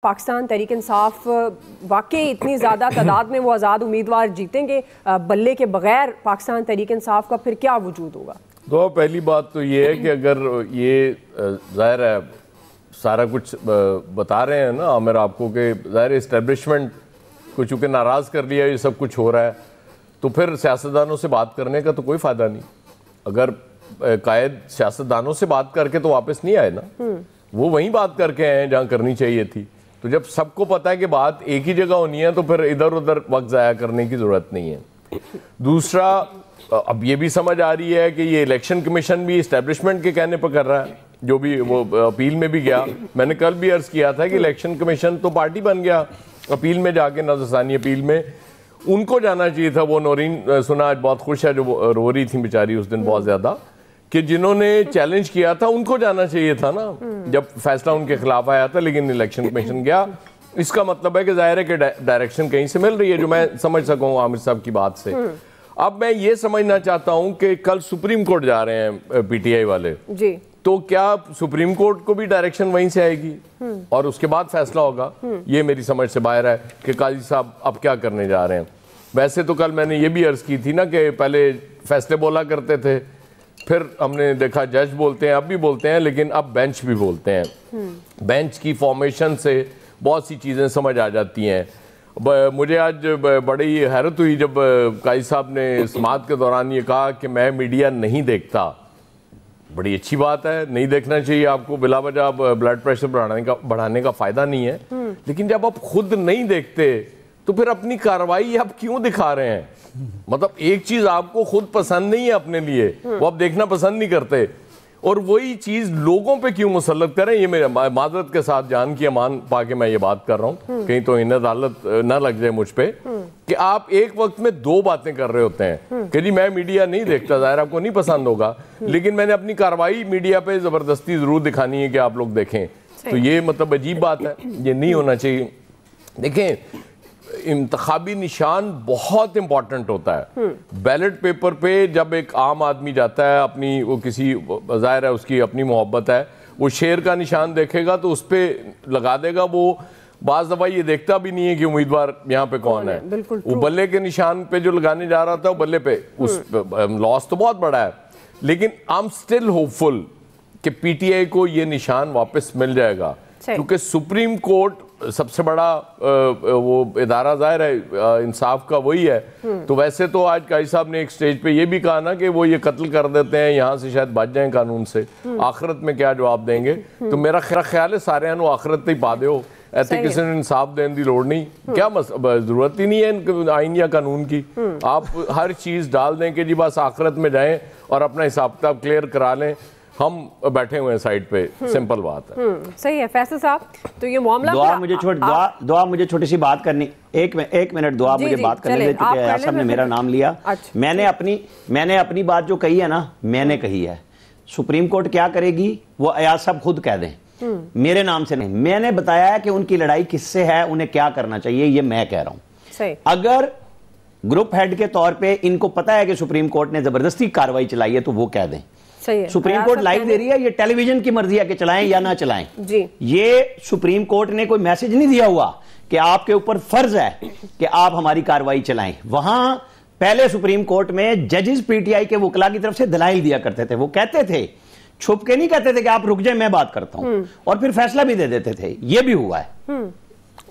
पाकिस्तान तहरीक इंसाफ वाकई इतनी ज़्यादा तादाद में वो आज़ाद उम्मीदवार जीतेंगे बल्ले के बगैर पाकिस्तान तहरीक इंसाफ का फिर क्या वजूद होगा? तो पहली बात तो ये है कि अगर ये ज़ाहिर है सारा कुछ बता रहे हैं ना आमिर आपको कि ज़ाहिर इस्टेब्लिशमेंट को चूँकि नाराज़ कर लिया ये सब कुछ हो रहा है, तो फिर सियासतदानों से बात करने का तो कोई फ़ायदा नहीं। अगर कायद सियासतदानों से बात करके तो वापस नहीं आए ना, वो वहीं बात करके आए हैं जहाँ करनी चाहिए थी। तो जब सबको पता है कि बात एक ही जगह होनी है तो फिर इधर उधर वक्त ज़ाया करने की ज़रूरत नहीं है। दूसरा, अब ये भी समझ आ रही है कि ये इलेक्शन कमीशन भी इस्टेब्लिशमेंट के कहने पर कर रहा है, जो भी वो अपील में भी गया। मैंने कल भी अर्ज़ किया था कि इलेक्शन कमीशन तो पार्टी बन गया, अपील में जाके नज़रसानी अपील में उनको जाना चाहिए था। वो नौरीन सुना आज बहुत खुश है, जो रो रही थी बेचारी उस दिन बहुत ज़्यादा, कि जिन्होंने चैलेंज किया था उनको जाना चाहिए था ना जब फैसला उनके खिलाफ आया था, लेकिन इलेक्शन कमीशन गया। इसका मतलब है कि जाहिर है कि डायरेक्शन कहीं से मिल रही है, जो मैं समझ सकूँ आमिर साहब की बात से। अब मैं ये समझना चाहता हूँ कि कल सुप्रीम कोर्ट जा रहे हैं पीटीआई वाले जी, तो क्या सुप्रीम कोर्ट को भी डायरेक्शन वहीं से आएगी और उसके बाद फैसला होगा? ये मेरी समझ से बाहर है कि काजी साहब अब क्या करने जा रहे हैं। वैसे तो कल मैंने ये भी अर्ज की थी ना कि पहले फैसले बोला करते थे, फिर हमने देखा जज बोलते हैं, अब भी बोलते हैं, लेकिन अब बेंच भी बोलते हैं। बेंच की फॉर्मेशन से बहुत सी चीज़ें समझ आ जाती हैं। मुझे आज बड़ी हैरत हुई जब काजी साहब ने समाअत के दौरान ये कहा कि मैं मीडिया नहीं देखता। बड़ी अच्छी बात है, नहीं देखना चाहिए आपको, बिला वजह ब्लड प्रेशर बढ़ाने का फ़ायदा नहीं है। लेकिन जब आप खुद नहीं देखते तो फिर अपनी कार्रवाई आप क्यों दिखा रहे हैं? मतलब एक चीज आपको खुद पसंद नहीं है अपने लिए, वो आप देखना पसंद नहीं करते, और वही चीज लोगों पे क्यों मुसल्लत करें? ये मेरे माजरत के साथ जान की अमान पाके मैं ये बात कर रहा हूँ, कहीं तो इन अदालत ना लग जाए मुझ पे कि आप एक वक्त में दो बातें कर रहे होते हैं कि जी मैं मीडिया नहीं देखता, ज़ाहिर आपको नहीं पसंद होगा, लेकिन मैंने अपनी कार्रवाई मीडिया पे जबरदस्ती जरूर दिखानी है कि आप लोग देखें। तो ये मतलब अजीब बात है, ये नहीं होना चाहिए। देखें, इंतखाबी निशान बहुत इंपॉर्टेंट होता है। बैलेट पेपर पे जब एक आम आदमी जाता है, अपनी वो किसी ज़ाहिर है उसकी अपनी मोहब्बत है, वो शेर का निशान देखेगा तो उस पर लगा देगा। वो बाज़ दफ़ा ये देखता भी नहीं है कि उम्मीदवार यहाँ पे कौन है। वो बल्ले के निशान पे जो लगाने जा रहा था वो बल्ले पे, उस लॉस तो बहुत बड़ा है, लेकिन आई एम स्टिल होपफुल कि पीटीआई को ये निशान वापस मिल जाएगा, क्योंकि सुप्रीम कोर्ट सबसे बड़ा वो इदारा ज़ाहिर है इंसाफ का वही है। तो वैसे तो आज काजी साहब ने एक स्टेज पे ये भी कहा ना कि वो ये कत्ल कर देते हैं, यहाँ से शायद बच जाएं कानून से, आखिरत में क्या जवाब देंगे? तो मेरा ख्याल है सारे आखिरत ही पा दो, ऐसे किसी ने इंसाफ देने की लोड़ नहीं, क्या जरूरत ही नहीं है आइन या कानून की। आप हर चीज़ डाल दें कि जी बस आखिरत में जाएं और अपना हिसाब किताब क्लियर करा लें, हम बैठे हुए हैं साइड पे, सिंपल बात है। सही है फैसल साहब, तो ये मामला दुआ मुझे छोटी सी बात करनी, एक मिनट दुआ मुझे बात करने दे, चुके हैं साहब ने मेरा नाम लिया। मैंने अपनी बात जो कही है ना, मैंने कही है। सुप्रीम कोर्ट क्या करेगी वो अयाज साहब खुद कह दें, मेरे नाम से नहीं। मैंने बताया है कि उनकी लड़ाई किससे है, उन्हें क्या करना चाहिए, ये मैं कह रहा हूं। अगर ग्रुप हेड के तौर पर इनको पता है कि सुप्रीम कोर्ट ने जबरदस्ती कार्रवाई चलाई है तो वो कह दें। सुप्रीम कोर्ट लाइव दे रही है, ये टेलीविजन की मर्जी है कि चलाएं या ना चलाएं जी। ये सुप्रीम कोर्ट ने कोई मैसेज नहीं दिया हुआ कि आपके ऊपर फर्ज है कि आप हमारी कार्रवाई चलाएं। वहां पहले सुप्रीम कोर्ट में जजेस पीटीआई के वकला की तरफ से दलाइल दिया करते थे, वो कहते थे, छुप के नहीं कहते थे कि आप रुक जाए मैं बात करता हूं, और फिर फैसला भी दे देते थे। ये भी हुआ है।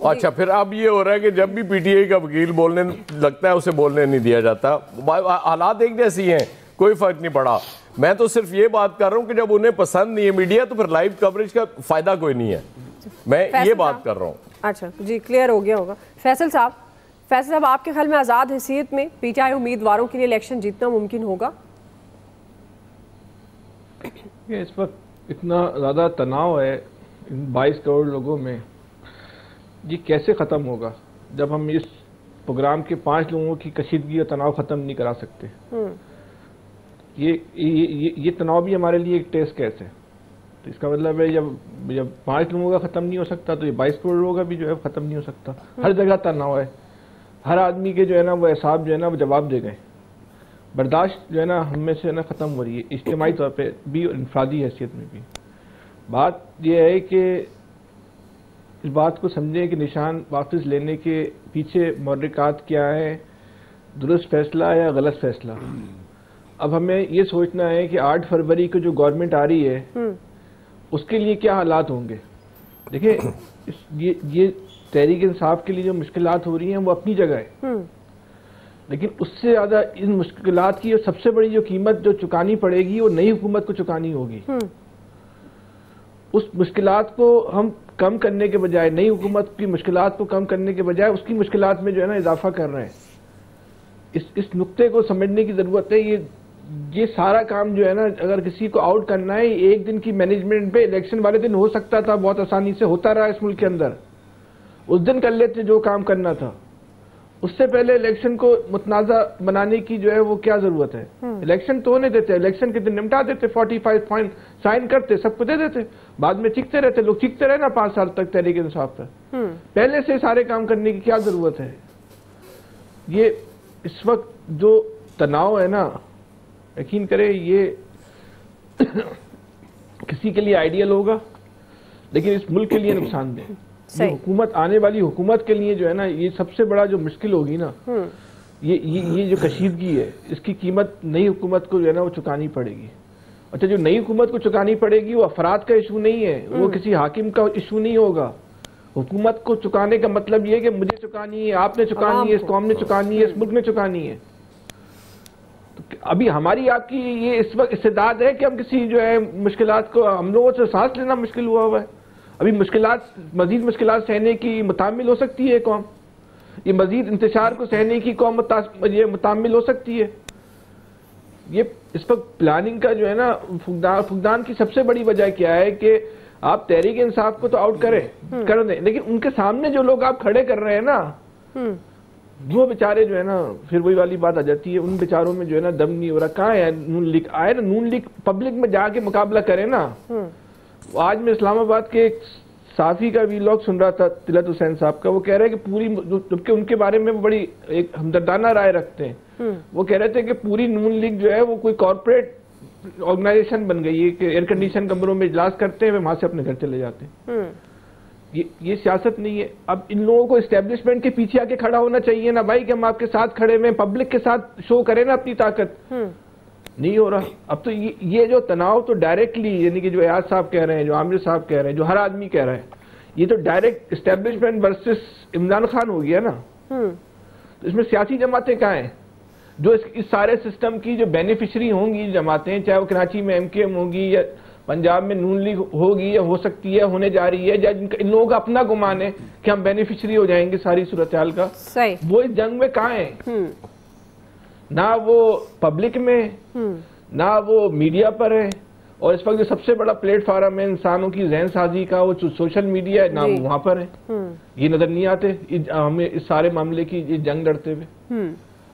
अच्छा, फिर अब ये हो रहा है कि जब भी पीटीआई का वकील बोलने लगता है उसे बोलने नहीं दिया जाता। हालात एक जैसी हैं, कोई फर्क नहीं पड़ा। मैं तो सिर्फ ये बात कर रहा हूं कि जब उन्हें पसंद नहीं है मीडिया तो फिर लाइव कवरेज का फायदा कोई नहीं है, मैं ये बात कर रहा हूं। अच्छा जी, क्लियर हो गया होगा। फैसल साहब आपके ख्याल में आज़ाद हैसियत में पीटीआई उम्मीदवारों के लिए इलेक्शन जीतना मुमकिन होगा? इस वक्त इतना ज़्यादा तनाव है इन 22 करोड़ लोगों में, ये कैसे ख़त्म होगा जब हम इस प्रोग्राम के 5 लोगों की कशीदगी और तनाव ख़त्म नहीं करा सकते? ये तनाव भी हमारे लिए एक टेस्ट केस है। तो इसका मतलब है जब 5 लोगों का ख़त्म नहीं हो सकता तो ये 22 करोड़ लोगों का भी जो है ख़त्म नहीं हो सकता। हर जगह तनाव है, हर आदमी के जो है ना वो एहसाब जो है ना वो जवाब दे गए, बर्दाश्त जो है ना हम में से ना ख़त्म हो रही है, इज्तिमाई तौर पे भी और इनफरादी हैसियत में भी। बात यह है कि इस बात को समझें कि निशान वापस लेने के पीछे महर्रिकात क्या है, दुरुस्त फैसला या गलत फैसला। अब हमें ये सोचना है कि 8 फरवरी को जो गवर्नमेंट आ रही है उसके लिए क्या हालात होंगे। देखिए ये तहरीक इंसाफ के लिए जो मुश्किलात हो रही हैं वो अपनी जगह है, लेकिन उससे ज़्यादा इन मुश्किलात की सबसे बड़ी जो कीमत जो चुकानी पड़ेगी वो नई हुकूमत को चुकानी होगी। उस मुश्किलात को हम कम करने के बजाय, नई हुकूमत की मुश्किलात को कम करने के बजाय उसकी मुश्किलात में जो है ना इजाफा कर रहे हैं। इस नुक्ते को समझने की ज़रूरत है। ये सारा काम जो है ना, अगर किसी को आउट करना है, एक दिन की मैनेजमेंट पे इलेक्शन वाले दिन हो सकता था, बहुत आसानी से होता रहा इस मुल्क के अंदर, उस दिन कर लेते जो काम करना था। उससे पहले इलेक्शन को मुतनाज़ा बनाने की जो है वो क्या जरूरत है। इलेक्शन तो होने देते, इलेक्शन के दिन निपटा देते, 45 पॉइंट साइन करते, सबको दे देते, बाद में चीखते रहते, लोग चीखते रहे ना 5 साल तक तहरीक इंसाफ पर। पहले से सारे काम करने की क्या जरूरत है। ये इस वक्त जो तनाव है ना, यकीन करें ये किसी के लिए आइडियल होगा लेकिन इस मुल्क के लिए नुकसानदेह। हुकूमत, आने वाली हुकूमत के लिए जो है ना, ये सबसे बड़ा जो मुश्किल होगी ना, ये जो कशीदगी है, इसकी कीमत नई हुकूमत को जो है ना वो चुकानी पड़ेगी। अच्छा, जो नई हुकूमत को चुकानी पड़ेगी वो अफराद का इशू नहीं है, वो किसी हाकिम का इशू नहीं होगा। हुकूमत को चुकाने का मतलब ये है कि मुझे चुकानी है, आपने चुकानी है, इस कौम ने चुकानी है, इस मुल्क ने चुकानी है। तो अभी हमारी आपकी ये इस वक्त इस्तेदाद है कि हम किसी जो है मुश्किलात को, हम लोगों से सांस लेना मुश्किल हुआ है। अभी मुश्किलात, मजीद मुश्किलात सहने की मुतामिल हो सकती है कौम, ये मजीद इंतशार को सहने की कौम ये मुतामिल हो सकती है। ये इस वक्त प्लानिंग का जो है ना फुकदान की सबसे बड़ी वजह क्या है कि आप तहरीक इंसाफ को तो आउट कर दें, लेकिन उनके सामने जो लोग आप खड़े कर रहे हैं ना, वो बेचारे जो है ना, फिर वही वाली बात आ जाती है, उन बेचारों में जो है ना दम नहीं हो रहा। कहाँ है नून लीग? आए ना नून लीग पब्लिक में जाके मुकाबला करे ना। आज मैं इस्लामाबाद के एक साफी का वीलॉग सुन रहा था, तिलत हुसैन साहब का, वो कह रहे हैं कि पूरी, जबकि उनके बारे में बड़ी एक हमदर्दाना राय रखते हैं, वो कह रहे थे कि पूरी नून लीग जो है वो कोई कॉर्पोरेट ऑर्गेनाइजेशन बन गई है कि एयर कंडीशन कमरों में इजलास करते हैं, वे वहां से अपने घर चले जाते हैं। ये सियासत नहीं है। अब इन लोगों को एस्टेब्लिशमेंट के पीछे आके खड़ा होना चाहिए ना भाई, कि हम आपके साथ खड़े हुए, पब्लिक के साथ शो करें ना अपनी ताकत। नहीं हो रहा। अब तो ये जो तनाव तो डायरेक्टली, यानी कि जो एयाज साहब कह रहे हैं, जो आमिर साहब कह रहे हैं, जो हर आदमी कह रहा है, ये तो direct establishment versus Imran Khan हो गया ना। तो इसमें सियासी जमातें कहाँ हैं जो इस सारे सिस्टम की जो बेनिफिशरी होंगी जमातें, चाहे वो कराची में MKM होगी या पंजाब में नून लीग होगी या हो सकती है, होने जा रही है, या इन लोगों का अपना गुमान है कि हम बेनिफिशरी हो जाएंगे सारी सूरत हाल का, वो इस जंग में कहाँ है? ना वो पब्लिक में, ना वो मीडिया पर है, और इस वक्त जो सबसे बड़ा प्लेटफॉर्म है इंसानों की जहन साजी का, वो सोशल मीडिया है, ना वहां पर है। ये नजर नहीं आते हमें इस सारे मामले की ये जंग लड़ते हुए।